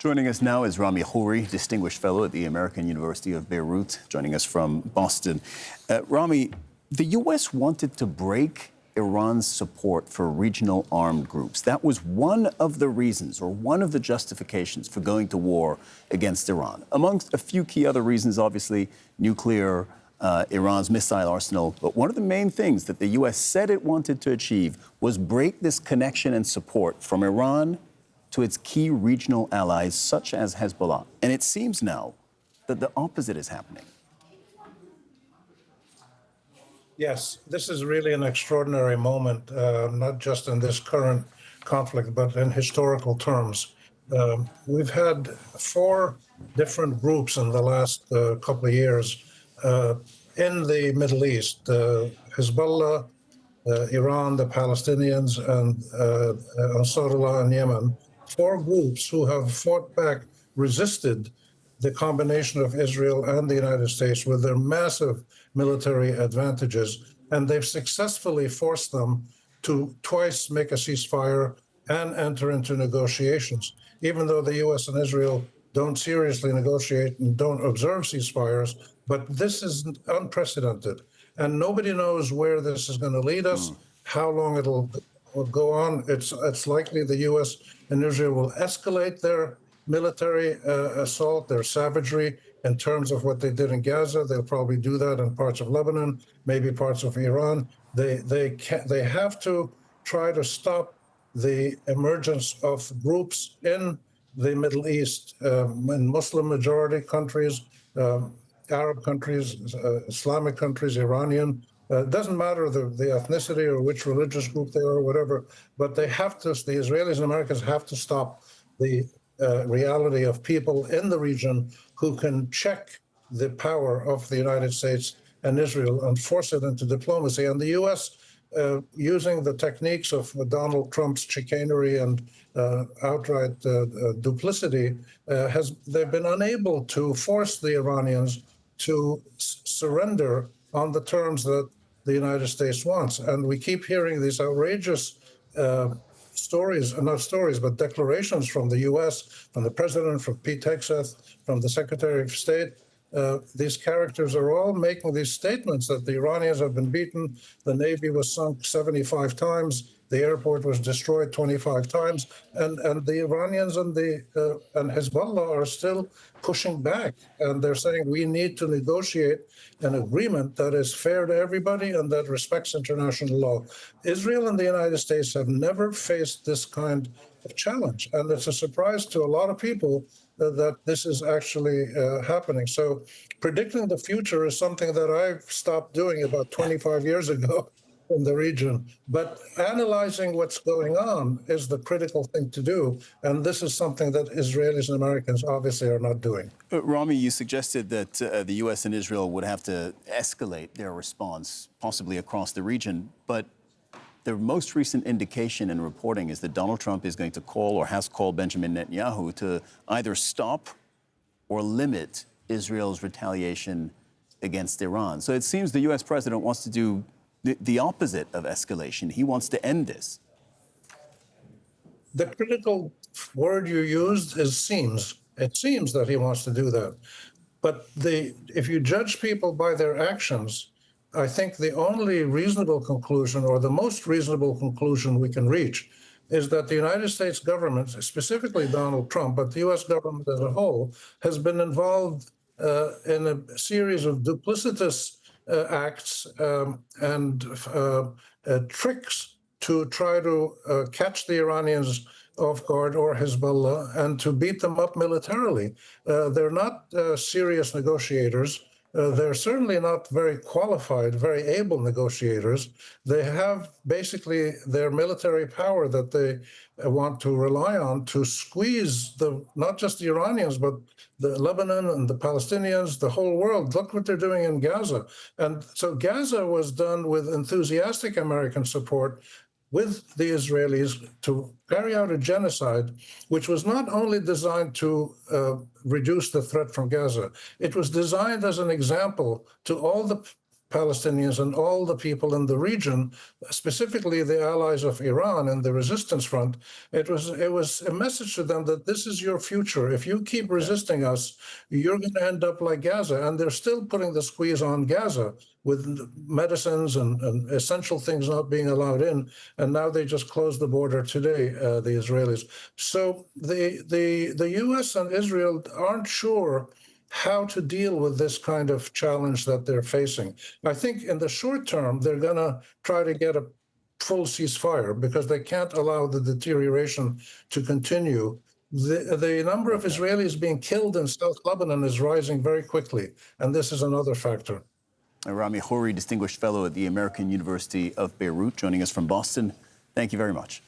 Joining us now is Rami Khouri, Distinguished Fellow at the American University of Beirut, joining us from Boston. Rami, the U.S. wanted to break Iran's support for regional armed groups. That was one of the reasons, or one of the justifications for going to war against Iran. Amongst a few key other reasons, obviously, nuclear, Iran's missile arsenal. But one of the main things that the U.S. said it wanted to achieve was break this connection and support from Iran to its key regional allies, such as Hezbollah. And it seems now that the opposite is happening. Yes, this is really an extraordinary moment, not just in this current conflict, but in historical terms. We've had four different groups in the last couple of years in the Middle East: Hezbollah, Iran, the Palestinians, and Ansarullah in Yemen. Four groups who have fought back, resisted the combination of Israel and the United States with their massive military advantages, and they've successfully forced them to twice make a ceasefire and enter into negotiations. Even though the U.S. and Israel don't seriously negotiate and don't observe ceasefires, but this is unprecedented, and nobody knows where this is going to lead us, how long it'll go on. It's likely the U.S. and Israel will escalate their military assault, their savagery, in terms of what they did in Gaza. They'll probably do that in parts of Lebanon, maybe parts of Iran. They have to try to stop the emergence of groups in the Middle East, in Muslim majority countries, Arab countries, Islamic countries, Iranian. It doesn't matter the ethnicity or which religious group they are or whatever, but they have to, the Israelis and Americans have to stop the reality of people in the region who can check the power of the United States and Israel and force it into diplomacy. And the U.S., using the techniques of Donald Trump's chicanery and outright duplicity, they've been unable to force the Iranians to surrender on the terms that the United States wants. And we keep hearing these outrageous not stories, but declarations from the U.S., from the president, from Pete Hegseth, from the Secretary of State. These characters are all making these statements that the Iranians have been beaten, the Navy was sunk 75 times, the airport was destroyed 25 times, and the Iranians and Hezbollah are still pushing back. And they're saying we need to negotiate an agreement that is fair to everybody and that respects international law. Israel and the United States have never faced this kind of challenge. And it's a surprise to a lot of people that this is actually happening. So predicting the future is something that I've stopped doing about 25 years ago in the region. But analyzing what's going on is the critical thing to do. And this is something that Israelis and Americans obviously are not doing. Rami, you suggested that the U.S. and Israel would have to escalate their response, possibly across the region. But the most recent indication and reporting is that Donald Trump is going to call or has called Benjamin Netanyahu to either stop or limit Israel's retaliation against Iran. So it seems the U.S. president wants to do the opposite of escalation. He wants to end this. The critical word you used is seems. It seems that he wants to do that. But if you judge people by their actions, I think the only reasonable conclusion, or the most reasonable conclusion we can reach, is that the United States government, specifically Donald Trump, but the U.S. government as a whole, has been involved in a series of duplicitous acts and tricks to try to catch the Iranians off guard, or Hezbollah, and to beat them up militarily. They're not serious negotiators. They're certainly not very qualified, very able negotiators. They have basically their military power that they want to rely on to squeeze not just the Iranians, but the Lebanon and the Palestinians, the whole world. Look what they're doing in Gaza. And so Gaza was done with enthusiastic American support with the Israelis to carry out a genocide, which was not only designed to reduce the threat from Gaza, it was designed as an example to all the Palestinians and all the people in the region, specifically the allies of Iran and the resistance front, it was a message to them that this is your future. If you keep resisting us, you're going to end up like Gaza. And they're still putting the squeeze on Gaza with medicines and essential things not being allowed in. And now they just closed the border today, the Israelis. So the U.S. and Israel aren't sure how to deal with this kind of challenge that they're facing. I think in the short term, they're going to try to get a full ceasefire because they can't allow the deterioration to continue. The number of Israelis being killed in South Lebanon is rising very quickly, and this is another factor. Rami Khouri, Distinguished Fellow at the American University of Beirut, joining us from Boston. Thank you very much.